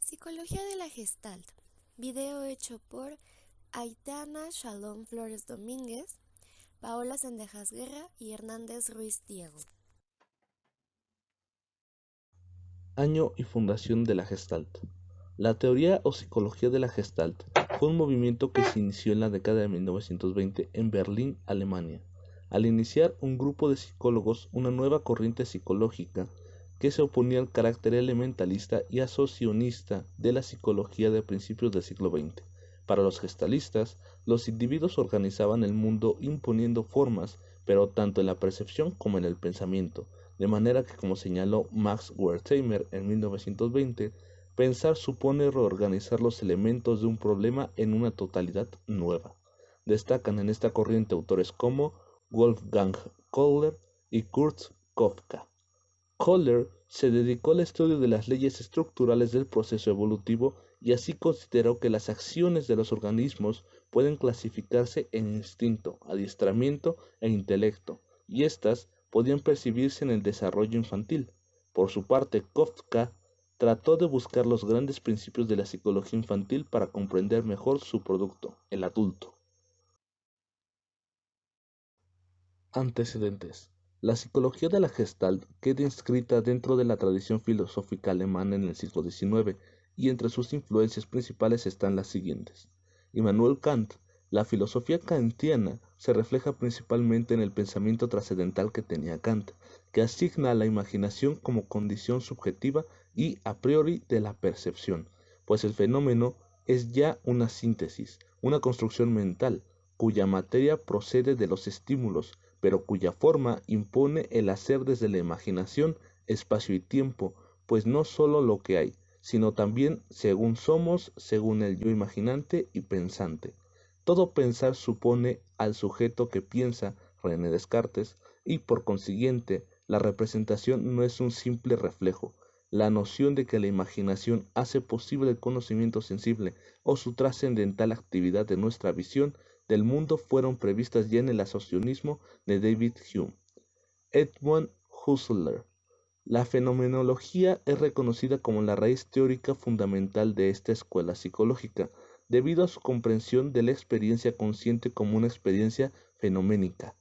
Psicología de la Gestalt. Video hecho por Aitana Shalom Flores Domínguez, Paola Sendejas Guerra y Hernández Ruiz Diego. Año y fundación de la Gestalt. La teoría o psicología de la Gestalt fue un movimiento que se inició en la década de 1920 en Berlín, Alemania, al iniciar un grupo de psicólogos una nueva corriente psicológica que se oponía al carácter elementalista y asociacionista de la psicología de principios del siglo XX. Para los gestalistas, los individuos organizaban el mundo imponiendo formas, pero tanto en la percepción como en el pensamiento, de manera que, como señaló Max Wertheimer en 1920, pensar supone reorganizar los elementos de un problema en una totalidad nueva. Destacan en esta corriente autores como Wolfgang Kohler y Kurt Kofka. Kohler se dedicó al estudio de las leyes estructurales del proceso evolutivo y así consideró que las acciones de los organismos pueden clasificarse en instinto, adiestramiento e intelecto, y éstas podían percibirse en el desarrollo infantil. Por su parte, Kafka trató de buscar los grandes principios de la psicología infantil para comprender mejor su producto, el adulto. Antecedentes. La psicología de la Gestalt queda inscrita dentro de la tradición filosófica alemana en el siglo XIX, y entre sus influencias principales están las siguientes. Immanuel Kant. La filosofía kantiana se refleja principalmente en el pensamiento trascendental que tenía Kant, que asigna a la imaginación como condición subjetiva y a priori de la percepción, pues el fenómeno es ya una síntesis, una construcción mental, cuya materia procede de los estímulos, pero cuya forma impone el hacer desde la imaginación, espacio y tiempo, pues no sólo lo que hay, sino también según somos, según el yo imaginante y pensante. Todo pensar supone al sujeto que piensa, René Descartes, y por consiguiente, la representación no es un simple reflejo. La noción de que la imaginación hace posible el conocimiento sensible o su trascendental actividad de nuestra visión del mundo fueron previstas ya en el asociacionismo de David Hume. Edmund Husserl. La fenomenología es reconocida como la raíz teórica fundamental de esta escuela psicológica, debido a su comprensión de la experiencia consciente como una experiencia fenoménica,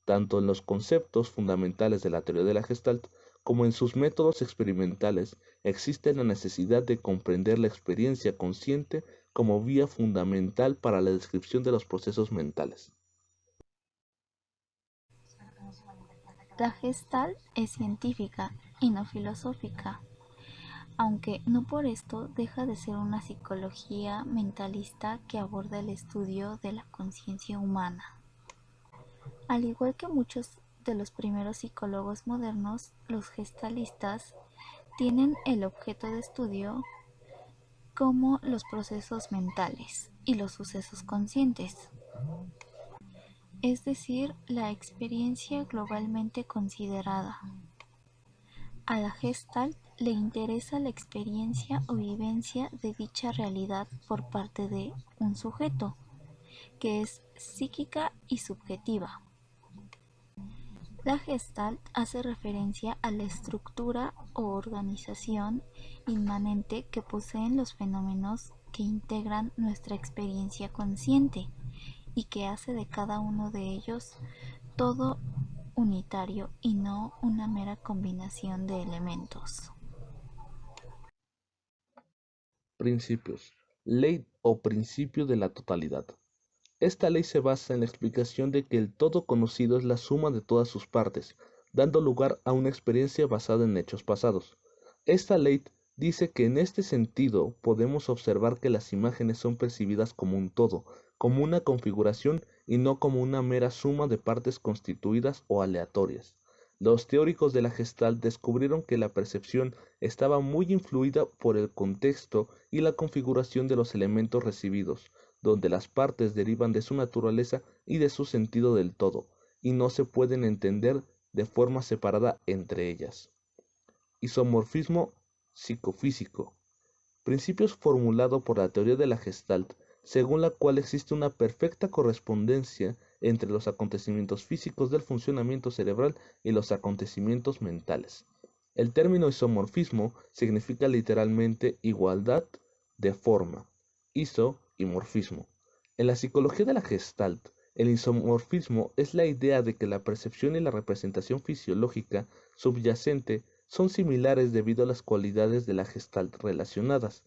tanto en los conceptos fundamentales de la teoría de la Gestalt como en sus métodos experimentales. Existe la necesidad de comprender la experiencia consciente como vía fundamental para la descripción de los procesos mentales. La Gestalt es científica y no filosófica, aunque no por esto deja de ser una psicología mentalista que aborda el estudio de la conciencia humana. Al igual que muchos de los primeros psicólogos modernos, los gestalistas tienen el objeto de estudio como los procesos mentales y los sucesos conscientes, es decir, la experiencia globalmente considerada. A la Gestalt le interesa la experiencia o vivencia de dicha realidad por parte de un sujeto, que es psíquica y subjetiva. La Gestalt hace referencia a la estructura o organización inmanente que poseen los fenómenos que integran nuestra experiencia consciente y que hace de cada uno de ellos todo unitario y no una mera combinación de elementos. Principios. Ley o principio de la totalidad. Esta ley se basa en la explicación de que el todo conocido es la suma de todas sus partes, dando lugar a una experiencia basada en hechos pasados. Esta ley dice que en este sentido podemos observar que las imágenes son percibidas como un todo, como una configuración y no como una mera suma de partes constituidas o aleatorias. Los teóricos de la Gestalt descubrieron que la percepción estaba muy influida por el contexto y la configuración de los elementos recibidos, donde las partes derivan de su naturaleza y de su sentido del todo, y no se pueden entender de forma separada entre ellas. Isomorfismo psicofísico. Principios formulado por la teoría de la Gestalt, según la cual existe una perfecta correspondencia entre los acontecimientos físicos del funcionamiento cerebral y los acontecimientos mentales. El término isomorfismo significa literalmente igualdad de forma, iso y morfismo. En la psicología de la Gestalt, el isomorfismo es la idea de que la percepción y la representación fisiológica subyacente son similares debido a las cualidades de la Gestalt relacionadas.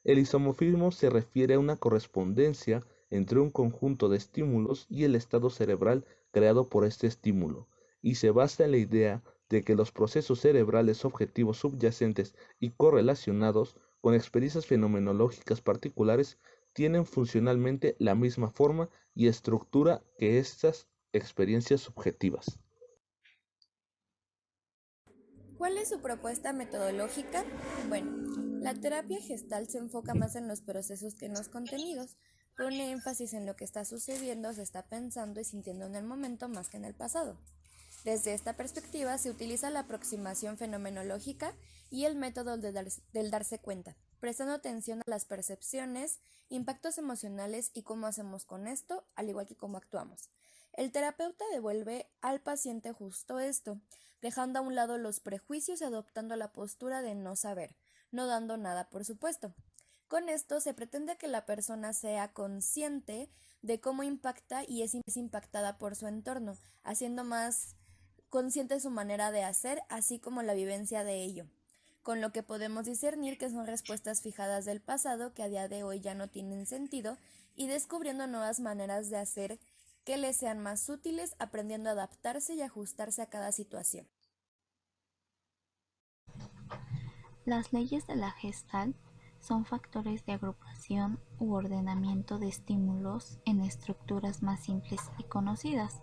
El isomorfismo se refiere a una correspondencia entre un conjunto de estímulos y el estado cerebral creado por este estímulo, y se basa en la idea de que los procesos cerebrales objetivos subyacentes y correlacionados con experiencias fenomenológicas particulares tienen funcionalmente la misma forma y estructura que estas experiencias subjetivas. ¿Cuál es su propuesta metodológica? Bueno, la terapia gestal se enfoca más en los procesos que en los contenidos. Pone énfasis en lo que está sucediendo, se está pensando y sintiendo en el momento más que en el pasado. Desde esta perspectiva se utiliza la aproximación fenomenológica y el método del darse cuenta, prestando atención a las percepciones, impactos emocionales y cómo hacemos con esto, al igual que cómo actuamos. El terapeuta devuelve al paciente justo esto, dejando a un lado los prejuicios y adoptando la postura de no saber, no dando nada por supuesto. Con esto se pretende que la persona sea consciente de cómo impacta y es impactada por su entorno, haciendo más consciente su manera de hacer, así como la vivencia de ello, con lo que podemos discernir que son respuestas fijadas del pasado que a día de hoy ya no tienen sentido y descubriendo nuevas maneras de hacer que les sean más útiles, aprendiendo a adaptarse y ajustarse a cada situación. Las leyes de la Gestalt son factores de agrupación u ordenamiento de estímulos en estructuras más simples y conocidas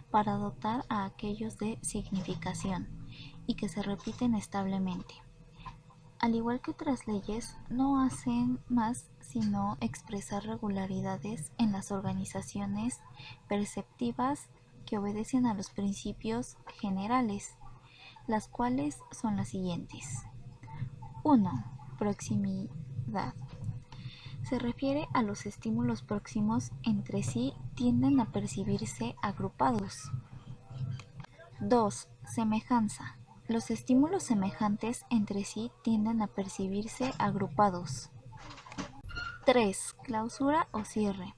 para dotar a aquellos de significación y que se repiten establemente. Al igual que otras leyes, no hacen más sino expresar regularidades en las organizaciones perceptivas que obedecen a los principios generales, las cuales son las siguientes. 1. Proximidad. Se refiere a los estímulos próximos entre sí tienden a percibirse agrupados. 2. Semejanza. Los estímulos semejantes entre sí tienden a percibirse agrupados. 3. Clausura o cierre.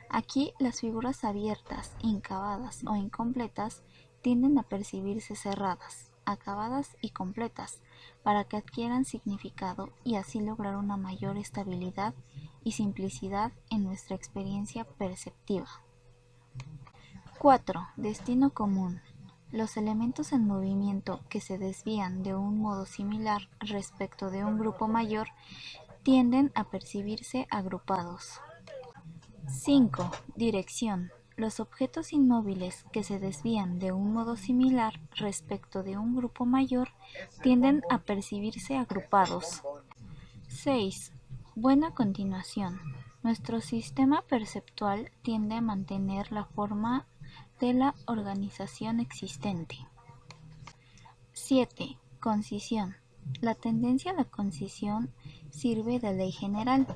Aquí las figuras abiertas, incabadas o incompletas tienden a percibirse cerradas, acabadas y completas, para que adquieran significado y así lograr una mayor estabilidad y simplicidad en nuestra experiencia perceptiva. 4. Destino común. Los elementos en movimiento que se desvían de un modo similar respecto de un grupo mayor tienden a percibirse agrupados. 5. Dirección. Los objetos inmóviles que se desvían de un modo similar respecto de un grupo mayor tienden a percibirse agrupados. 6. Buena continuación. Nuestro sistema perceptual tiende a mantener la forma de la organización existente. 7. Concisión. La tendencia a la concisión sirve de ley general,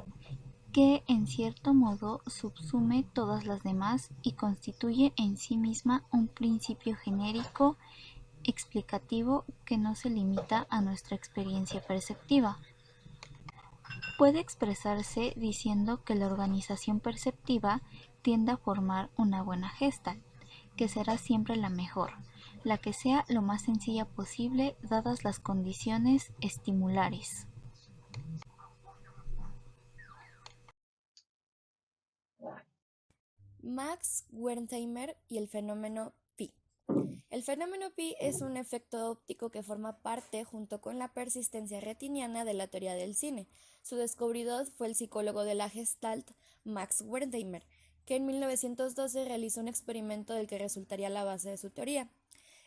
que en cierto modo subsume todas las demás y constituye en sí misma un principio genérico explicativo que no se limita a nuestra experiencia perceptiva. Puede expresarse diciendo que la organización perceptiva tiende a formar una buena gestalt, que será siempre la mejor, la que sea lo más sencilla posible dadas las condiciones estimulares. Max Wertheimer y el fenómeno pi. El fenómeno pi es un efecto óptico que forma parte, junto con la persistencia retiniana, de la teoría del cine. Su descubridor fue el psicólogo de la Gestalt, Max Wertheimer, que en 1912 realizó un experimento del que resultaría la base de su teoría.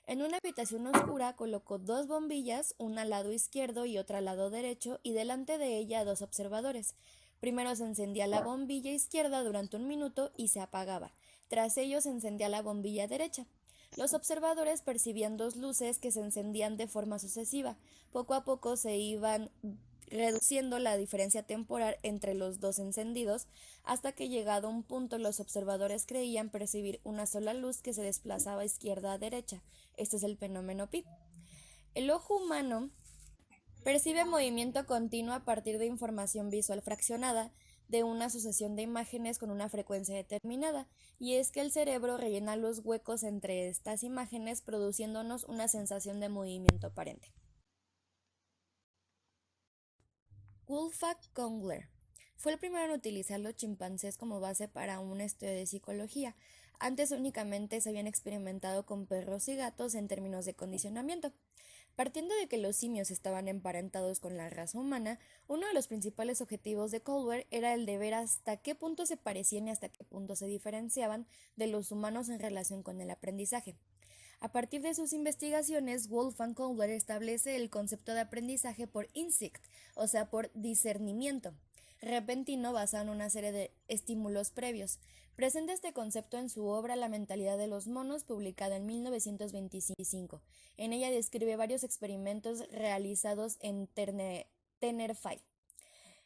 En una habitación oscura colocó dos bombillas, una al lado izquierdo y otra al lado derecho, y delante de ella dos observadores. Primero se encendía la bombilla izquierda durante 1 minuto y se apagaba. Tras ello se encendía la bombilla derecha. Los observadores percibían dos luces que se encendían de forma sucesiva. Poco a poco se iban reduciendo la diferencia temporal entre los dos encendidos, hasta que llegado un punto los observadores creían percibir una sola luz que se desplazaba izquierda a derecha. Este es el fenómeno pi. El ojo humano Percibe movimiento continuo a partir de información visual fraccionada de una sucesión de imágenes con una frecuencia determinada, y es que el cerebro rellena los huecos entre estas imágenes produciéndonos una sensación de movimiento aparente. Wolfgang Kongler fue el primero en utilizar los chimpancés como base para un estudio de psicología. Antes únicamente se habían experimentado con perros y gatos en términos de condicionamiento. Partiendo de que los simios estaban emparentados con la raza humana, uno de los principales objetivos de Kongler era el de ver hasta qué punto se parecían y hasta qué punto se diferenciaban de los humanos en relación con el aprendizaje. A partir de sus investigaciones, Wolfgang Kongler establece el concepto de aprendizaje por instinct, o sea, por discernimiento repentino basado en una serie de estímulos previos. Presenta este concepto en su obra La mentalidad de los monos, publicada en 1925. En ella describe varios experimentos realizados en Tenerife.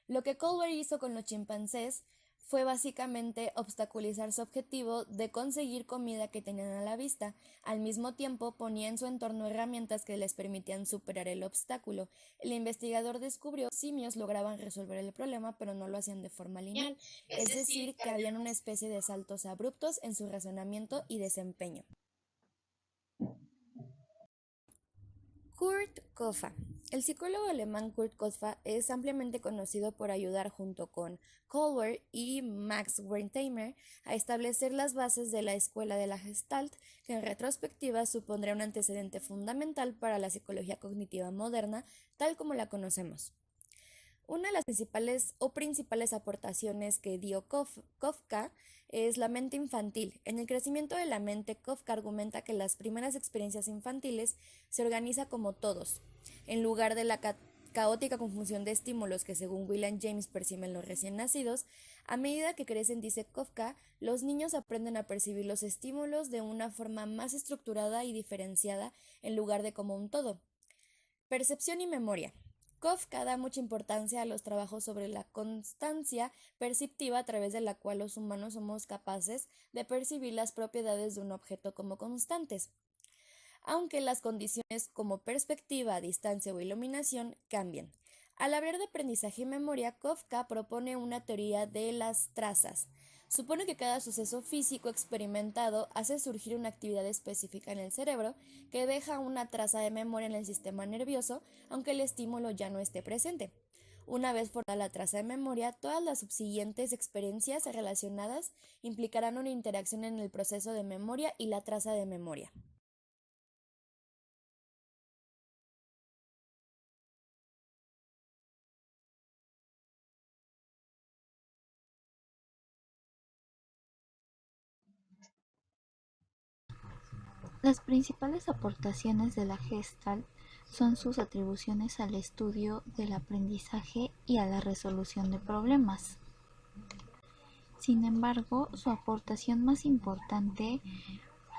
Lo que Kongler hizo con los chimpancés fue básicamente obstaculizar su objetivo de conseguir comida que tenían a la vista. Al mismo tiempo, ponía en su entorno herramientas que les permitían superar el obstáculo. El investigador descubrió que los simios lograban resolver el problema, pero no lo hacían de forma lineal, es decir, que habían una especie de saltos abruptos en su razonamiento y desempeño. Kurt Koffa. El psicólogo alemán Kurt Koffa es ampliamente conocido por ayudar junto con Kongler y Max Wertheimer a establecer las bases de la escuela de la Gestalt, que en retrospectiva supondrá un antecedente fundamental para la psicología cognitiva moderna, tal como la conocemos. Una de las principales aportaciones que dio Kafka es la mente infantil. En el crecimiento de la mente, Kafka argumenta que las primeras experiencias infantiles se organiza como todos, en lugar de la caótica conjunción de estímulos que según William James perciben los recién nacidos. A medida que crecen, dice Kafka, los niños aprenden a percibir los estímulos de una forma más estructurada y diferenciada en lugar de como un todo. Percepción y memoria. Kafka da mucha importancia a los trabajos sobre la constancia perceptiva a través de la cual los humanos somos capaces de percibir las propiedades de un objeto como constantes, aunque las condiciones como perspectiva, distancia o iluminación cambien. Al hablar de aprendizaje y memoria, Kafka propone una teoría de las trazas. Supone que cada suceso físico experimentado hace surgir una actividad específica en el cerebro que deja una traza de memoria en el sistema nervioso, aunque el estímulo ya no esté presente. Una vez formada la traza de memoria, todas las subsiguientes experiencias relacionadas implicarán una interacción en el proceso de memoria y la traza de memoria. Las principales aportaciones de la Gestalt son sus atribuciones al estudio del aprendizaje y a la resolución de problemas. Sin embargo, su aportación más importante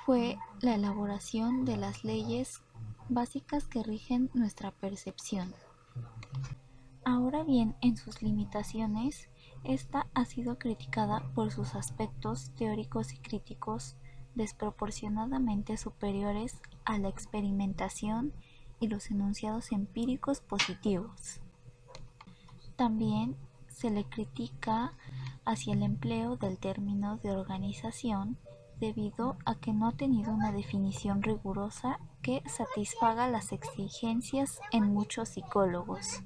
fue la elaboración de las leyes básicas que rigen nuestra percepción. Ahora bien, en sus limitaciones, esta ha sido criticada por sus aspectos teóricos y críticos desproporcionadamente superiores a la experimentación y los enunciados empíricos positivos. También se le critica hacia el empleo del término de organización debido a que no ha tenido una definición rigurosa que satisfaga las exigencias en muchos psicólogos.